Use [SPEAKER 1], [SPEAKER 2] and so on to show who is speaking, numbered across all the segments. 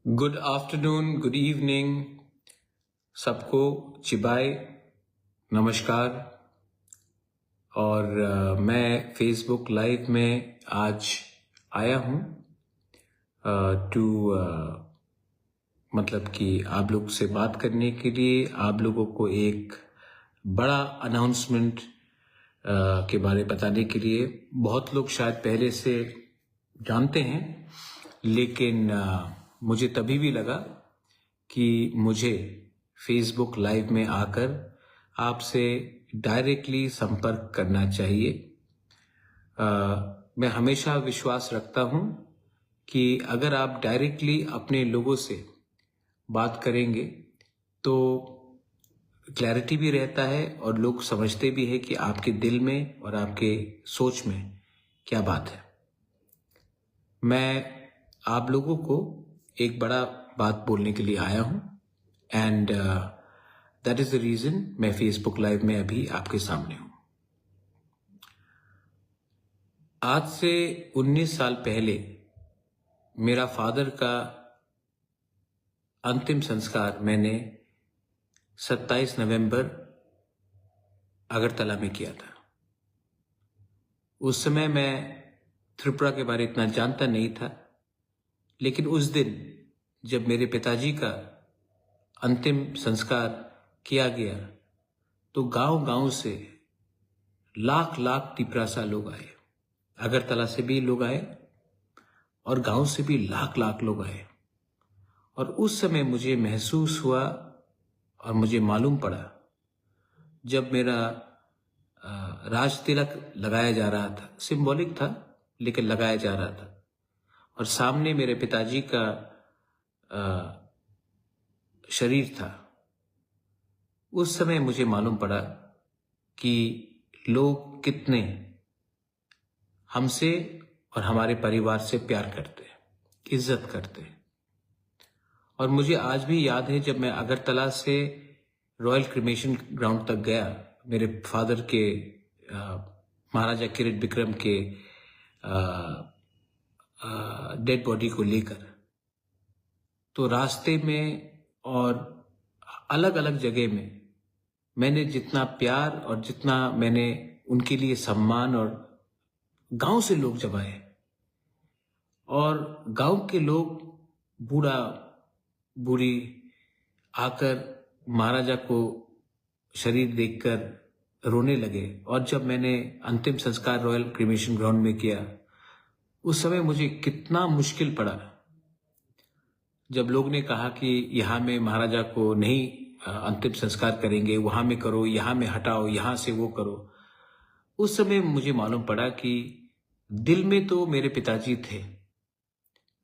[SPEAKER 1] Good afternoon, good evening, सबको चिबाय नमस्कार। और मैं फेसबुक लाइव में आज आया हूँ टू मतलब कि आप लोग से बात करने के लिए, आप लोगों को एक बड़ा अनाउंसमेंट के बारे बताने के लिए। बहुत लोग शायद पहले से जानते हैं, लेकिन मुझे तभी भी लगा कि मुझे फेसबुक लाइव में आकर आपसे डायरेक्टली संपर्क करना चाहिए। मैं हमेशा विश्वास रखता हूँ कि अगर आप डायरेक्टली अपने लोगों से बात करेंगे तो क्लैरिटी भी रहता है और लोग समझते भी है कि आपके दिल में और आपके सोच में क्या बात है। मैं आप लोगों को एक बड़ा बात बोलने के लिए आया हूं and that is the reason मैं फेसबुक लाइव में अभी आपके सामने हूं। आज से 19 साल पहले मेरा फादर का अंतिम संस्कार मैंने 27 नवंबर अगरतला में किया था। उस समय मैं त्रिपुरा के बारे इतना जानता नहीं था, लेकिन उस दिन जब मेरे पिताजी का अंतिम संस्कार किया गया तो गांव-गांव से लाख लाख तिपरासा लोग आए। अगरतला से भी लोग आए और गांव से भी लाख लाख लोग आए। और उस समय मुझे महसूस हुआ और मुझे मालूम पड़ा, जब मेरा राज तिलक लगाया जा रहा था, सिंबॉलिक था लेकिन लगाया जा रहा था, और सामने मेरे पिताजी का शरीर था, उस समय मुझे मालूम पड़ा कि लोग कितने हमसे और हमारे परिवार से प्यार करते हैं, इज्जत करते हैं। और मुझे आज भी याद है, जब मैं अगरतला से रॉयल क्रिमेशन ग्राउंड तक गया मेरे फादर के महाराजा किरीट विक्रम के डेड बॉडी को लेकर, तो रास्ते में और अलग अलग जगह में मैंने जितना प्यार और जितना मैंने उनके लिए सम्मान, और गांव से लोग जब आए और गांव के लोग बूढ़ा बूढ़ी आकर महाराजा को शरीर देखकर रोने लगे। और जब मैंने अंतिम संस्कार रॉयल क्रिमेशन ग्राउंड में किया, उस समय मुझे कितना मुश्किल पड़ा जब लोग ने कहा कि यहाँ में महाराजा को नहीं अंतिम संस्कार करेंगे, वहां में करो, यहाँ में हटाओ, यहाँ से वो करो। उस समय मुझे मालूम पड़ा कि दिल में तो मेरे पिताजी थे,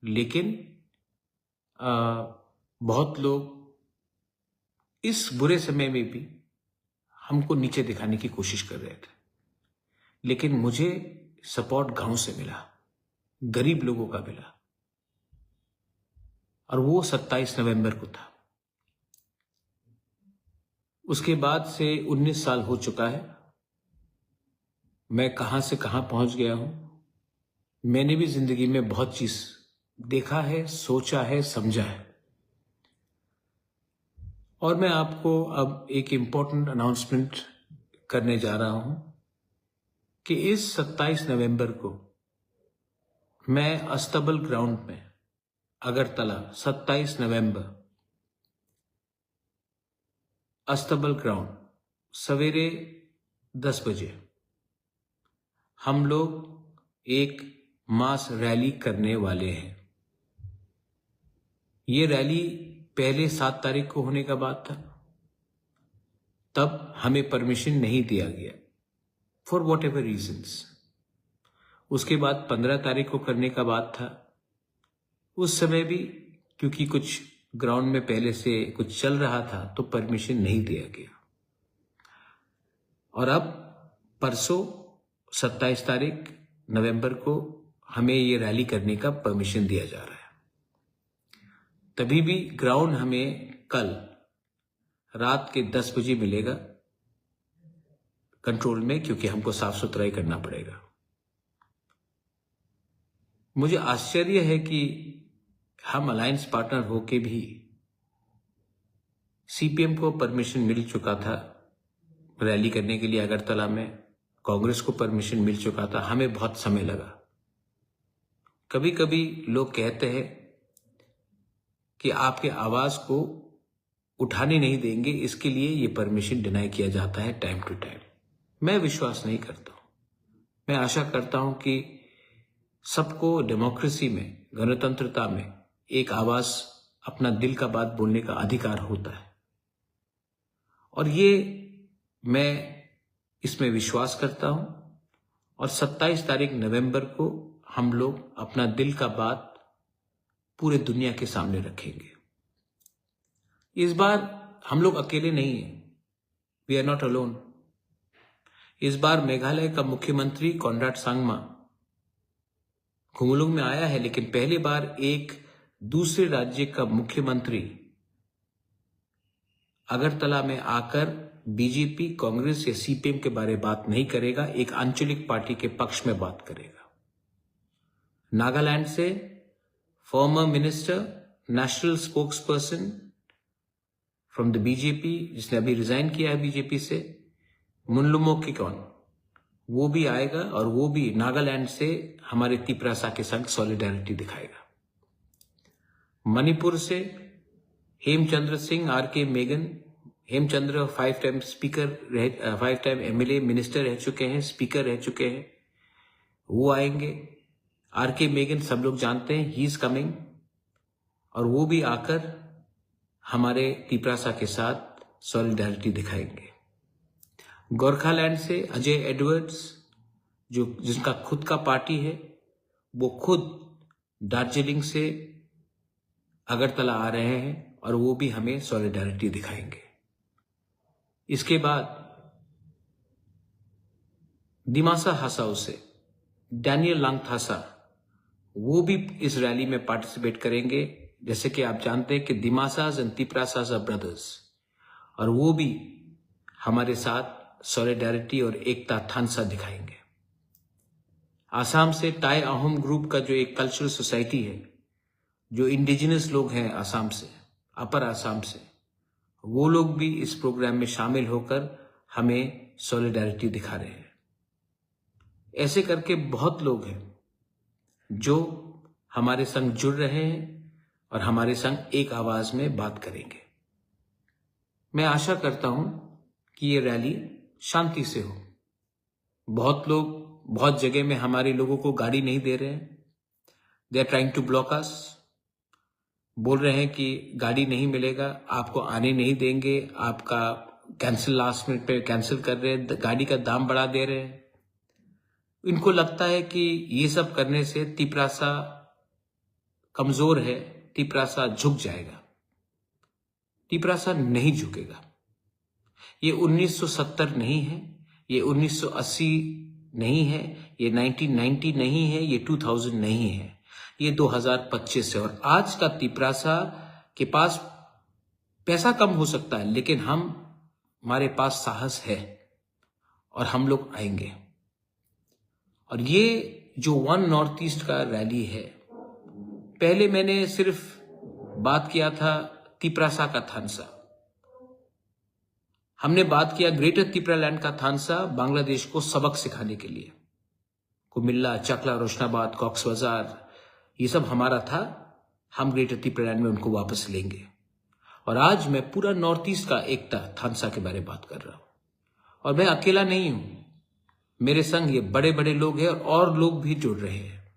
[SPEAKER 1] लेकिन बहुत लोग इस बुरे समय में भी हमको नीचे दिखाने की कोशिश कर रहे थे। लेकिन मुझे सपोर्ट गांव से मिला, गरीब लोगों का मिला, और वो 27 नवंबर को था। उसके बाद से 19 साल हो चुका है। मैं कहां से कहां पहुंच गया हूं। मैंने भी जिंदगी में बहुत चीज देखा है, सोचा है, समझा है। और मैं आपको अब एक इम्पोर्टेंट अनाउंसमेंट करने जा रहा हूं कि इस 27 नवंबर को मैं अस्तबल ग्राउंड में, अगरतला, 27 नवंबर अस्तबल ग्राउंड, सवेरे 10 बजे हम लोग एक मास रैली करने वाले हैं। ये रैली पहले 7 तारीख को होने का बात था, तब हमें परमिशन नहीं दिया गया फॉर वॉट एवर रीजन्स। उसके बाद 15 तारीख को करने का बात था, उस समय भी क्योंकि कुछ ग्राउंड में पहले से कुछ चल रहा था तो परमिशन नहीं दिया गया। और अब परसों 27 तारीख नवंबर को हमें ये रैली करने का परमिशन दिया जा रहा है। तभी भी ग्राउंड हमें कल रात के 10 बजे मिलेगा कंट्रोल में, क्योंकि हमको साफ सुथराई करना पड़ेगा। मुझे आश्चर्य है कि हम अलायंस पार्टनर होके भी सीपीएम को परमिशन मिल चुका था रैली करने के लिए अगरतला में, कांग्रेस को परमिशन मिल चुका था, हमें बहुत समय लगा। कभी कभी लोग कहते हैं कि आपके आवाज को उठाने नहीं देंगे, इसके लिए ये परमिशन डिनाई किया जाता है टाइम टू टाइम। मैं विश्वास नहीं करता हूं। मैं आशा करता हूं कि सबको डेमोक्रेसी में, गणतंत्रता में एक आवाज, अपना दिल का बात बोलने का अधिकार होता है, और ये मैं इसमें विश्वास करता हूं। और 27 तारीख नवंबर को हम लोग अपना दिल का बात पूरे दुनिया के सामने रखेंगे। इस बार हम लोग अकेले नहीं हैं, वी आर नॉट अलोन। इस बार मेघालय का मुख्यमंत्री कॉनराड सांगमा खुमुलुंग में आया है, लेकिन पहली बार एक दूसरे राज्य का मुख्यमंत्री अगरतला में आकर बीजेपी, कांग्रेस या सीपीएम के बारे में बात नहीं करेगा, एक आंचलिक पार्टी के पक्ष में बात करेगा। नागालैंड से former minister, national spokesperson from the BJP, जिसने अभी रिजाइन किया है बीजेपी से, मुनलुमो किकॉन, वो भी आएगा और वो भी नागालैंड से हमारे तिपरासा के संग सॉलिडारिटी दिखाएगा। मणिपुर से हेमचंद्र सिंह, आरके मेगन, Hemchandra 5 time speaker, 5 time MLA, minister रह चुके हैं, स्पीकर रह चुके हैं, वो आएंगे। आरके मेगन सब लोग जानते हैं, ही इज कमिंग, और वो भी आकर हमारे तिपरासा के साथ सॉलिडारिटी दिखाएंगे। गोरखालैंड से अजय एडवर्ड्स, जिसका खुद का पार्टी है, वो खुद दार्जिलिंग से अगरतला आ रहे हैं और वो भी हमें सॉलिडारिटी दिखाएंगे। इसके बाद दिमासा हसाओ से डैनियल लांगथासा, वो भी इस रैली में पार्टिसिपेट करेंगे। जैसे कि आप जानते हैं कि दिमासाज एंड तिपरासाज आर ब्रदर्स, और वो भी हमारे साथ सॉलिडारिटी और एकता थानसा दिखाएंगे। आसाम से टाई अहोम ग्रुप का जो एक कल्चरल सोसाइटी है, जो इंडिजिनस लोग हैं आसाम से, अपर आसाम से, वो लोग भी इस प्रोग्राम में शामिल होकर हमें सॉलिडारिटी दिखा रहे हैं। ऐसे करके बहुत लोग हैं जो हमारे संग जुड़ रहे हैं और हमारे संग एक आवाज में बात करेंगे। मैं आशा करता हूं कि ये रैली शांति से हो। बहुत लोग बहुत जगह में हमारे लोगों को गाड़ी नहीं दे रहे हैं, they are trying to block us, बोल रहे हैं कि गाड़ी नहीं मिलेगा, आपको आने नहीं देंगे, आपका कैंसिल, लास्ट मिनट पे कैंसिल कर रहे हैं, गाड़ी का दाम बढ़ा दे रहे हैं। इनको लगता है कि ये सब करने से तिपरासा कमजोर है, तिपरासा झुक जाएगा। तिपरासा नहीं झुकेगा। ये 1970 नहीं है, ये 1980 नहीं है, ये 1990 नहीं है, ये 2000 नहीं है, ये 2025 है। और आज का तिपरासा के पास पैसा कम हो सकता है, लेकिन हमारे पास साहस है और हम लोग आएंगे। और ये जो वन नॉर्थ ईस्ट का रैली है, पहले मैंने सिर्फ बात किया था तिपरासा का थानसा, हमने बात किया ग्रेटर तिपरालैंड का थानसा, बांग्लादेश को सबक सिखाने के लिए। कुमिल्ला, चकला, रोशनाबाद, कॉक्स बाजार, ये सब हमारा था, हम ग्रेटर तिपरालैंड में उनको वापस लेंगे। और आज मैं पूरा नॉर्थ ईस्ट का एकता थानसा के बारे में बात कर रहा हूं, और मैं अकेला नहीं हूं, मेरे संग ये बड़े बड़े लोग हैं और लोग भी जुड़ रहे हैं,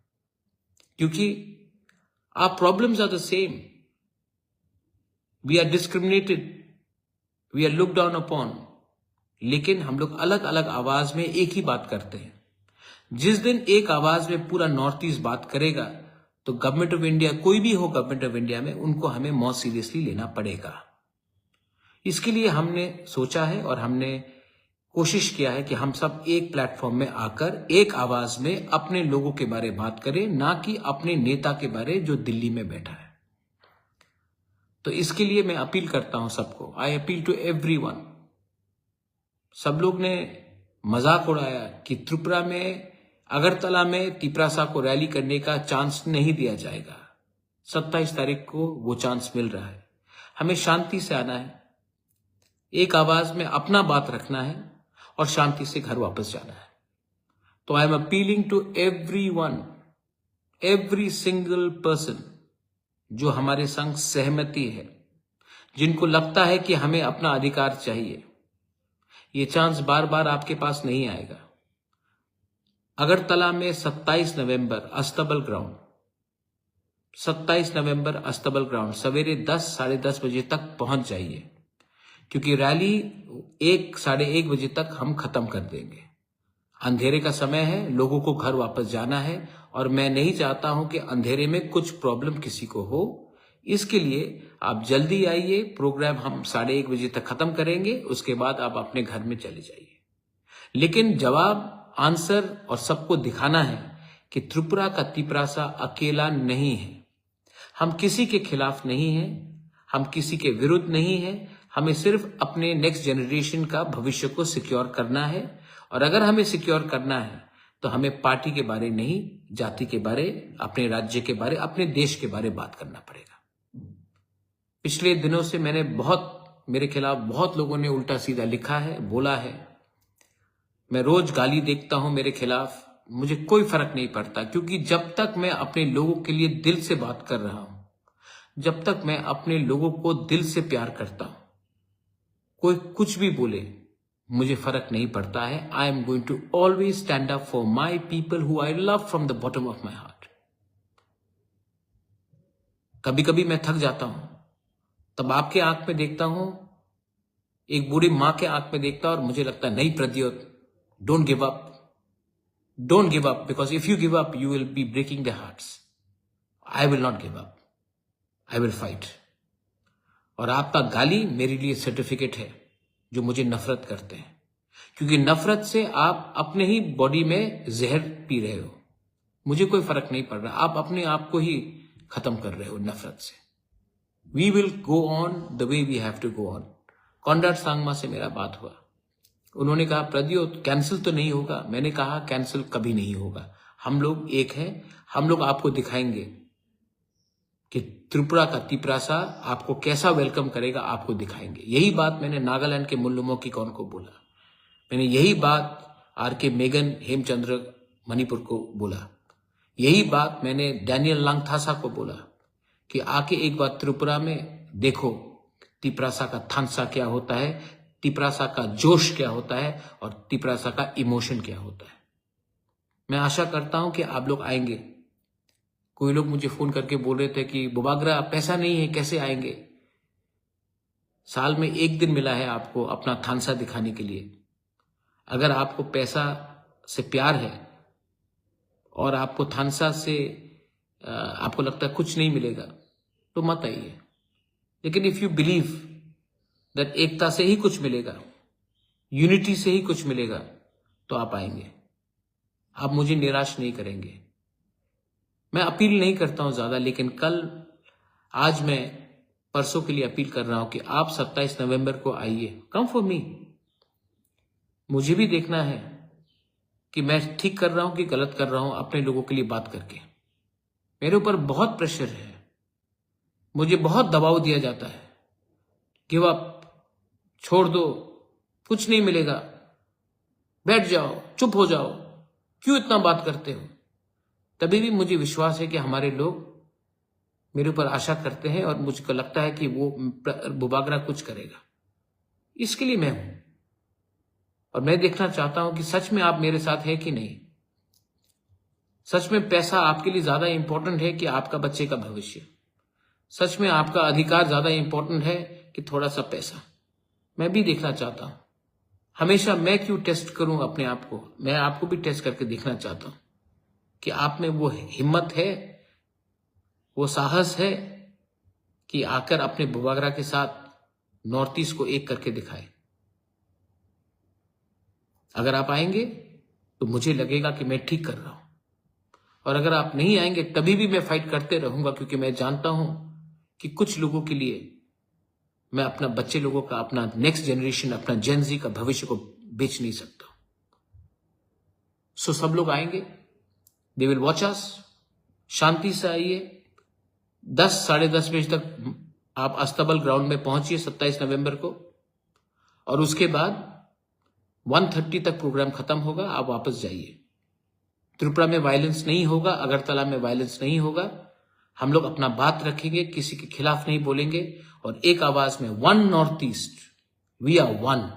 [SPEAKER 1] क्योंकि our problems are the same. We are discriminated, we are looked down upon, लेकिन हम लोग अलग अलग आवाज में एक ही बात करते हैं। जिस दिन एक आवाज में पूरा नॉर्थ ईस्ट बात करेगा, तो गवर्नमेंट ऑफ इंडिया, कोई भी हो गवर्नमेंट ऑफ इंडिया में, उनको हमें मोर सीरियसली लेना पड़ेगा। इसके लिए हमने सोचा है और हमने कोशिश किया है कि हम सब एक प्लेटफॉर्म में आकर एक आवाज में अपने लोगों के बारे में बात करें, ना कि अपने नेता के बारे जो दिल्ली में बैठा है। तो इसके लिए मैं अपील करता हूं सबको, आई अपील टू एवरीवन। सब लोग ने मजाक उड़ाया कि त्रिपुरा में, अगरतला में तिपरासा को रैली करने का चांस नहीं दिया जाएगा। 27 तारीख को वो चांस मिल रहा है। हमें शांति से आना है, एक आवाज में अपना बात रखना है और शांति से घर वापस जाना है। तो I am appealing to everyone, every single person जो हमारे संग सहमति है, जिनको लगता है कि हमें अपना अधिकार चाहिए। ये चांस बार बार आपके पास नहीं आएगा। अगरतला में 27 नवंबर अस्तबल ग्राउंड, 27 नवंबर अस्तबल ग्राउंड सवेरे 10 साढ़े 10 बजे तक पहुंच जाइए, क्योंकि रैली 1 साढ़े 1 बजे तक हम खत्म कर देंगे। अंधेरे का समय है, लोगों को घर वापस जाना है और मैं नहीं चाहता हूं कि अंधेरे में कुछ प्रॉब्लम किसी को हो। इसके लिए आप जल्दी आइए। प्रोग्राम हम 1:30 बजे तक खत्म करेंगे, उसके बाद आप अपने घर में चले जाइए। लेकिन जवाब, आंसर और सबको दिखाना है कि त्रिपुरा का तिपरासा अकेला नहीं है। हम किसी के खिलाफ नहीं हैं, हम किसी के विरुद्ध नहीं हैं। हमें सिर्फ अपने नेक्स्ट जनरेशन का भविष्य को सिक्योर करना है, और अगर हमें सिक्योर करना है तो हमें पार्टी के बारे नहीं, जाति के बारे, अपने राज्य के बारे, अपने देश के बारे बात करना पड़ेगा। पिछले दिनों से मेरे खिलाफ बहुत लोगों ने उल्टा सीधा लिखा है, बोला है। मैं रोज गाली देखता हूं मेरे खिलाफ, मुझे कोई फर्क नहीं पड़ता, क्योंकि जब तक मैं अपने लोगों के लिए दिल से बात कर रहा हूं, जब तक मैं अपने लोगों को दिल से प्यार करता हूं, कोई कुछ भी बोले मुझे फर्क नहीं पड़ता है। I am going to always stand up for my people who I love from the bottom of my heart. कभी कभी मैं थक जाता हूं, तब आपके आंख में देखता हूं, एक बूढ़ी मां के आंख में देखता हूं और मुझे लगता है, नहीं Pradyot, don't give up, don't give up, because if you give up you will be breaking their hearts. I will not give up, I will fight. और आपका गाली मेरे लिए सर्टिफिकेट है जो मुझे नफरत करते हैं, क्योंकि नफरत से आप अपने ही बॉडी में जहर पी रहे हो। मुझे कोई फर्क नहीं पड़ रहा, आप अपने आप को ही खत्म कर रहे हो नफरत से। We will go on the way we have to go on. Conrad Sangma से मेरा बात हुआ, उन्होंने कहा प्रद्योत कैंसिल तो नहीं होगा। मैंने कहा कैंसिल कभी नहीं होगा, हम लोग एक हैं, हम लोग आपको दिखाएंगे कि त्रिपुरा का तिपरासा आपको कैसा वेलकम करेगा, आपको दिखाएंगे। यही बात मैंने नागालैंड के मुल्लुमो की कौन को बोला, मैंने यही बात आर.के. मेगन हेमचंद्र मणिपुर को बोला, यही बात मैंने डैनियल लांगथासा को बोला कि आके एक बार त्रिपुरा में देखो तिपरासा का थानसा क्या होता है, तिपरासा का जोश क्या होता है और तिपरासा का इमोशन क्या होता है। मैं आशा करता हूं कि आप लोग आएंगे। कोई लोग मुझे फोन करके बोल रहे थे कि बुबागरा पैसा नहीं है, कैसे आएंगे। साल में एक दिन मिला है आपको अपना थानसा दिखाने के लिए। अगर आपको पैसा से प्यार है और आपको थानसा से आपको लगता है कुछ नहीं मिलेगा तो मत आइए। लेकिन इफ यू बिलीव दैट एकता से ही कुछ मिलेगा, यूनिटी से ही कुछ मिलेगा, तो आप आएंगे। आप मुझे निराश नहीं करेंगे। मैं अपील नहीं करता हूं ज्यादा, लेकिन आज मैं परसों के लिए अपील कर रहा हूं कि आप 27 नवंबर को आइए। Come for me. मुझे भी देखना है कि मैं ठीक कर रहा हूं कि गलत कर रहा हूं, अपने लोगों के लिए बात करके। मेरे ऊपर बहुत प्रेशर है, मुझे बहुत दबाव दिया जाता है, गिव अप, छोड़ दो, कुछ नहीं मिलेगा, बैठ जाओ, चुप हो जाओ, क्यों इतना बात करते हो। तभी भी मुझे विश्वास है कि हमारे लोग मेरे ऊपर आशा करते हैं और मुझको लगता है कि वो बुबागरा कुछ करेगा। इसके लिए मैं हूं और मैं देखना चाहता हूं कि सच में आप मेरे साथ है कि नहीं। सच में पैसा आपके लिए ज्यादा इंपॉर्टेंट है कि आपका बच्चे का भविष्य। सच में आपका अधिकार ज्यादा इंपॉर्टेंट है कि थोड़ा सा पैसा। मैं भी देखना चाहता हूं। हमेशा मैं क्यों टेस्ट करूं अपने आप को, मैं आपको भी टेस्ट करके देखना चाहता हूं कि आप में वो हिम्मत है, वो साहस है कि आकर अपने बुबागरा के साथ नॉर्थ ईस्ट को एक करके दिखाए। अगर आप आएंगे तो मुझे लगेगा कि मैं ठीक कर रहा हूं, और अगर आप नहीं आएंगे तभी भी मैं फाइट करते रहूंगा, क्योंकि मैं जानता हूं कि कुछ लोगों के लिए मैं अपना बच्चे लोगों का, अपना नेक्स्ट जनरेशन, अपना जेनजी का भविष्य को बेच नहीं सकता। सो सब लोग आएंगे, दे विल वॉच अस। शांति से आइए, 10 साढ़े 10 बजे तक आप अस्तबल ग्राउंड में पहुंचिए 27 नवंबर को, और उसके बाद 1:30 तक प्रोग्राम खत्म होगा, आप वापस जाइए। त्रिपुरा में वायलेंस नहीं होगा, अगरतला में वायलेंस नहीं होगा। हम लोग अपना बात रखेंगे, किसी के खिलाफ नहीं बोलेंगे, और एक आवाज में one north east, we are one,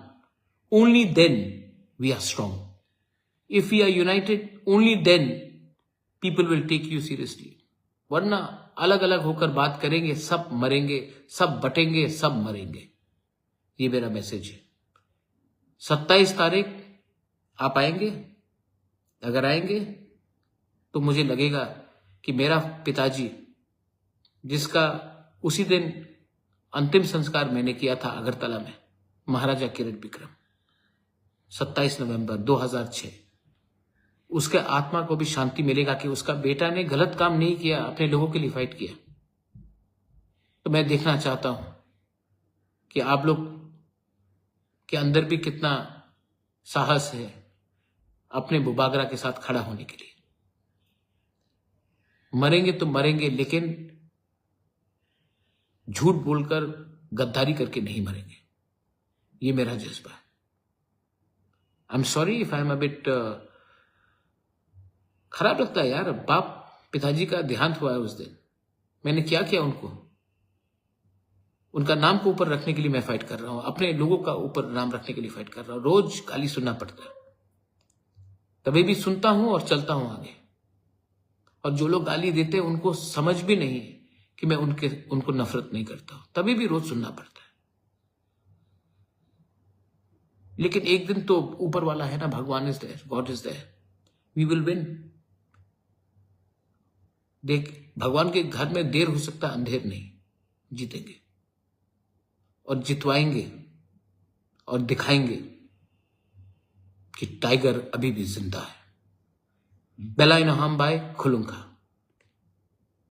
[SPEAKER 1] only then we are strong. If we are united, only then people will take you seriously. वरना अलग अलग होकर बात करेंगे, सब मरेंगे, सब बटेंगे, सब मरेंगे। ये मेरा मैसेज है। 27 तारीख आप आएंगे? अगर आएंगे तो मुझे लगेगा कि मेरा पिताजी, जिसका उसी दिन अंतिम संस्कार मैंने किया था अगरतला में, महाराजा किरण विक्रम, 27 नवंबर 2006, उसके आत्मा को भी शांति मिलेगा कि उसका बेटा ने गलत काम नहीं किया, अपने लोगों के लिए फाइट किया। तो मैं देखना चाहता हूं कि आप लोग के अंदर भी कितना साहस है अपने बुबागरा के साथ खड़ा होने के लिए। मरेंगे तो मरेंगे, लेकिन झूठ बोलकर, गद्दारी करके नहीं मरेंगे। ये मेरा जज्बा है। I am sorry if I am a bit, खराब लगता है यार। बाप पिताजी का देहांत हुआ है उस दिन, मैंने क्या किया उनको? उनका नाम को ऊपर रखने के लिए मैं फाइट कर रहा हूं, अपने लोगों का ऊपर नाम रखने के लिए फाइट कर रहा हूं। रोज गाली सुनना पड़ता है, तभी भी सुनता हूं और चलता हूं आगे। और जो लोग गाली देते हैं उनको समझ भी नहीं है कि मैं उनको नफरत नहीं करता हूं, तभी भी रोज सुनना पड़ता है। लेकिन एक दिन तो ऊपर वाला है ना, भगवान is there, God is there, we will win. देख, भगवान के घर में देर हो सकता है, अंधेर नहीं। जीतेंगे और जितवाएंगे और दिखाएंगे कि टाइगर अभी भी जिंदा है। बेलाइन हम बाय खुलुंगा।